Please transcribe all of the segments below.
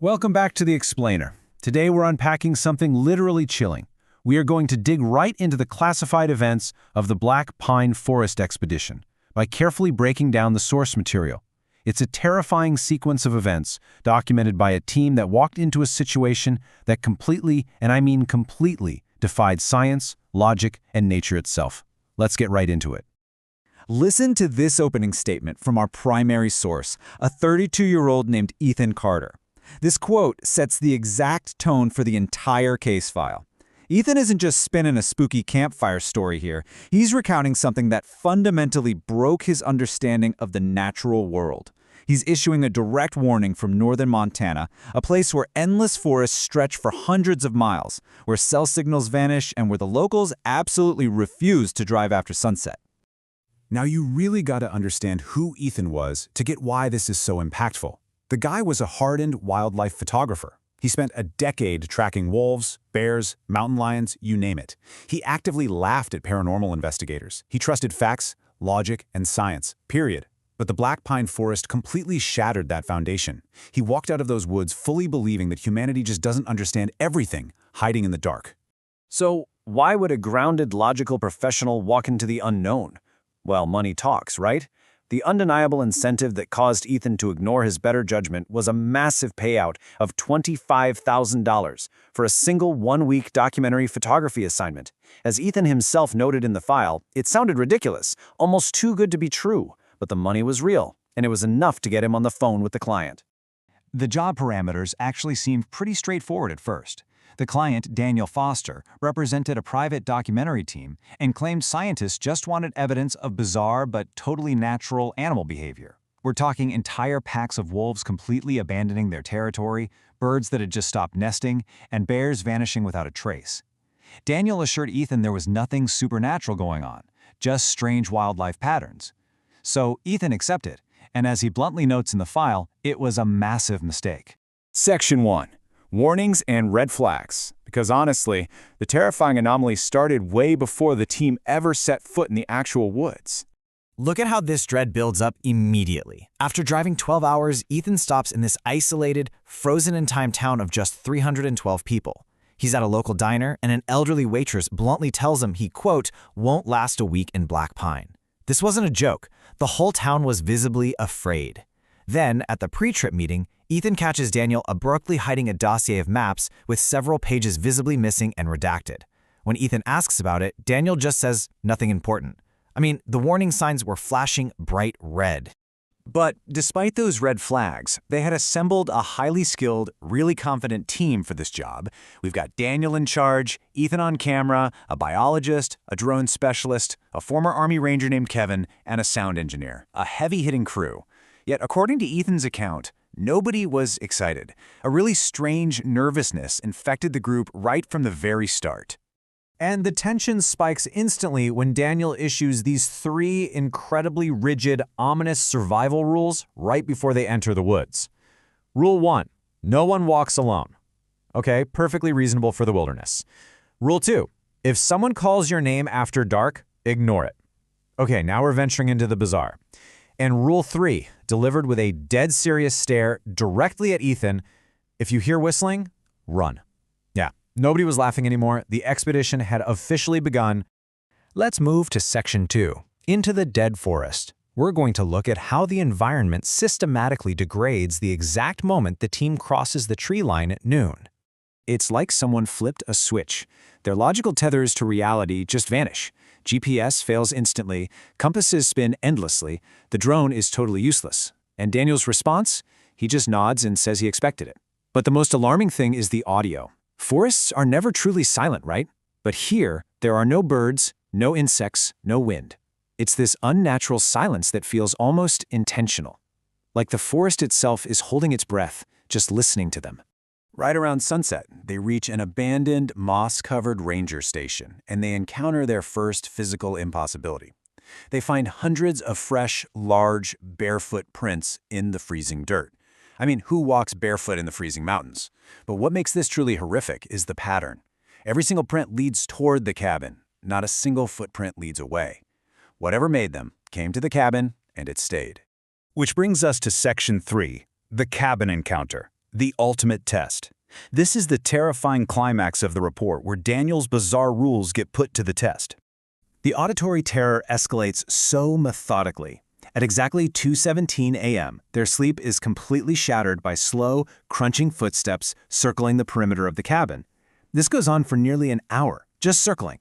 Welcome back to The Explainer. Today we're unpacking something literally chilling. We are going to dig right into the classified events of the Black Pine Forest expedition by carefully breaking down the source material. It's a terrifying sequence of events documented by a team that walked into a situation that completely, and I mean completely, defied science, logic, and nature itself. Let's get right into it. Listen to this opening statement from our primary source, a 32-year-old named Ethan Carter. This quote sets the exact tone for the entire case file. Ethan isn't just spinning a spooky campfire story here. He's recounting something that fundamentally broke his understanding of the natural world. He's issuing a direct warning from northern Montana, a place where endless forests stretch for hundreds of miles, where cell signals vanish, and where the locals absolutely refuse to drive after sunset. Now you really got to understand who Ethan was to get why this is so impactful. The guy was a hardened wildlife photographer. He spent a decade tracking wolves, bears, mountain lions, you name it. He actively laughed at paranormal investigators. He trusted facts, logic, and science, period. But the Black Pine Forest completely shattered that foundation. He walked out of those woods fully believing that humanity just doesn't understand everything, hiding in the dark. So, why would a grounded, logical professional walk into the unknown? Well, money talks, right? The undeniable incentive that caused Ethan to ignore his better judgment was a massive payout of $25,000 for a single one-week documentary photography assignment. As Ethan himself noted in the file, it sounded ridiculous, almost too good to be true, but the money was real, and it was enough to get him on the phone with the client. The job parameters actually seemed pretty straightforward at first. The client, Daniel Foster, represented a private documentary team and claimed scientists just wanted evidence of bizarre but totally natural animal behavior. We're talking entire packs of wolves completely abandoning their territory, birds that had just stopped nesting, and bears vanishing without a trace. Daniel assured Ethan there was nothing supernatural going on, just strange wildlife patterns. So Ethan accepted, and as he bluntly notes in the file, it was a massive mistake. Section 1. Warnings and red flags. Because honestly, the terrifying anomaly started way before the team ever set foot in the actual woods. Look at how this dread builds up immediately. After driving 12 hours, Ethan stops in this isolated, frozen-in-time town of just 312 people. He's at a local diner, and an elderly waitress bluntly tells him he, quote, won't last a week in Black Pine. This wasn't a joke. The whole town was visibly afraid. Then, at the pre-trip meeting, Ethan catches Daniel abruptly hiding a dossier of maps with several pages visibly missing and redacted. When Ethan asks about it, Daniel just says nothing important. I mean, the warning signs were flashing bright red. But despite those red flags, they had assembled a highly skilled, really confident team for this job. We've got Daniel in charge, Ethan on camera, a biologist, a drone specialist, a former Army Ranger named Kevin, and a sound engineer. A heavy-hitting crew. Yet, according to Ethan's account, nobody was excited. A really strange nervousness infected the group right from the very start. And the tension spikes instantly when Daniel issues these 3 incredibly rigid, ominous survival rules right before they enter the woods. Rule 1, no one walks alone. Okay, perfectly reasonable for the wilderness. Rule 2, if someone calls your name after dark, ignore it. Okay, now we're venturing into the bizarre. And Rule 3, delivered with a dead serious stare directly at Ethan, if you hear whistling, run. Yeah, nobody was laughing anymore. The expedition had officially begun. Let's move to Section 2, into the dead forest. We're going to look at how the environment systematically degrades the exact moment the team crosses the tree line at noon. It's like someone flipped a switch. Their logical tethers to reality just vanish. GPS fails instantly, compasses spin endlessly, the drone is totally useless. And Daniel's response? He just nods and says he expected it. But the most alarming thing is the audio. Forests are never truly silent, right? But here, there are no birds, no insects, no wind. It's this unnatural silence that feels almost intentional. Like the forest itself is holding its breath, just listening to them. Right around sunset, they reach an abandoned, moss-covered ranger station, and they encounter their first physical impossibility. They find hundreds of fresh, large, barefoot prints in the freezing dirt. I mean, who walks barefoot in the freezing mountains? But what makes this truly horrific is the pattern. Every single print leads toward the cabin. Not a single footprint leads away. Whatever made them came to the cabin, and it stayed. Which brings us to Section 3, the cabin encounter. The ultimate test. This is the terrifying climax of the report where Daniel's bizarre rules get put to the test. The auditory terror escalates so methodically. At exactly 2:17 a.m., their sleep is completely shattered by slow, crunching footsteps circling the perimeter of the cabin. This goes on for nearly an hour, just circling.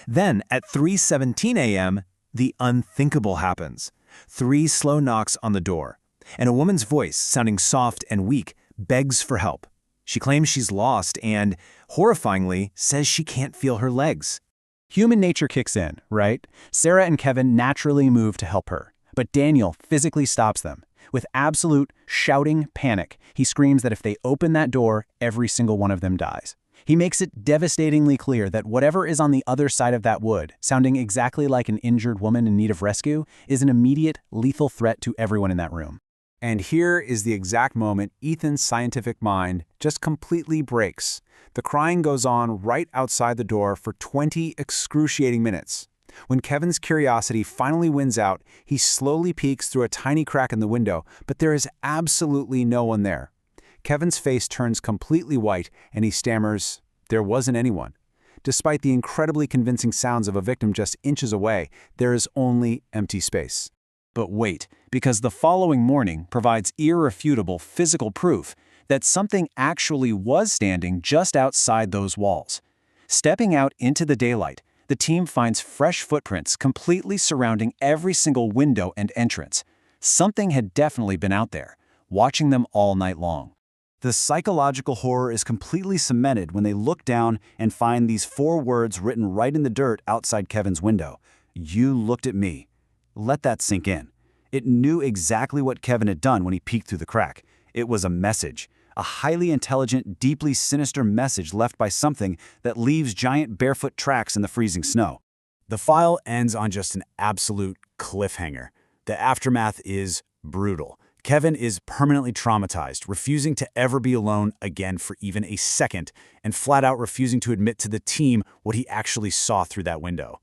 Then, at 3:17 a.m., the unthinkable happens. 3 slow knocks on the door, and a woman's voice, sounding soft and weak, begs for help. She claims she's lost and, horrifyingly, says she can't feel her legs. Human nature kicks in, right? Sarah and Kevin naturally move to help her, but Daniel physically stops them. With absolute shouting panic, he screams that if they open that door, every single one of them dies. He makes it devastatingly clear that whatever is on the other side of that wood, sounding exactly like an injured woman in need of rescue, is an immediate, lethal threat to everyone in that room. And here is the exact moment Ethan's scientific mind just completely breaks. The crying goes on right outside the door for 20 excruciating minutes. When Kevin's curiosity finally wins out, he slowly peeks through a tiny crack in the window, but there is absolutely no one there. Kevin's face turns completely white, and he stammers, "There wasn't anyone." Despite the incredibly convincing sounds of a victim just inches away, there is only empty space. But wait, because the following morning provides irrefutable physical proof that something actually was standing just outside those walls. Stepping out into the daylight, the team finds fresh footprints completely surrounding every single window and entrance. Something had definitely been out there, watching them all night long. The psychological horror is completely cemented when they look down and find these 4 words written right in the dirt outside Kevin's window. "You looked at me." Let that sink in. It knew exactly what Kevin had done when he peeked through the crack. It was a message. A highly intelligent, deeply sinister message left by something that leaves giant barefoot tracks in the freezing snow. The file ends on just an absolute cliffhanger. The aftermath is brutal. Kevin is permanently traumatized, refusing to ever be alone again for even a second, and flat out refusing to admit to the team what he actually saw through that window.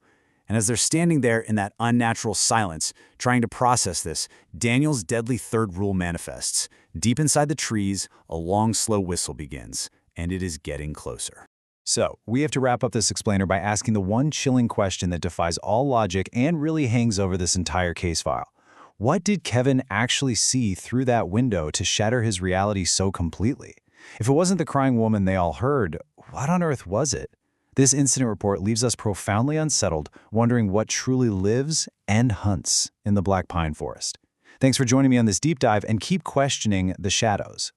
And as they're standing there in that unnatural silence, trying to process this, Daniel's deadly third rule manifests. Deep inside the trees, a long, slow whistle begins, and it is getting closer. So, we have to wrap up this explainer by asking the one chilling question that defies all logic and really hangs over this entire case file. What did Kevin actually see through that window to shatter his reality so completely? If it wasn't the crying woman they all heard, what on earth was it? This incident report leaves us profoundly unsettled, wondering what truly lives and hunts in the Black Pine Forest. Thanks for joining me on this deep dive, and keep questioning the shadows.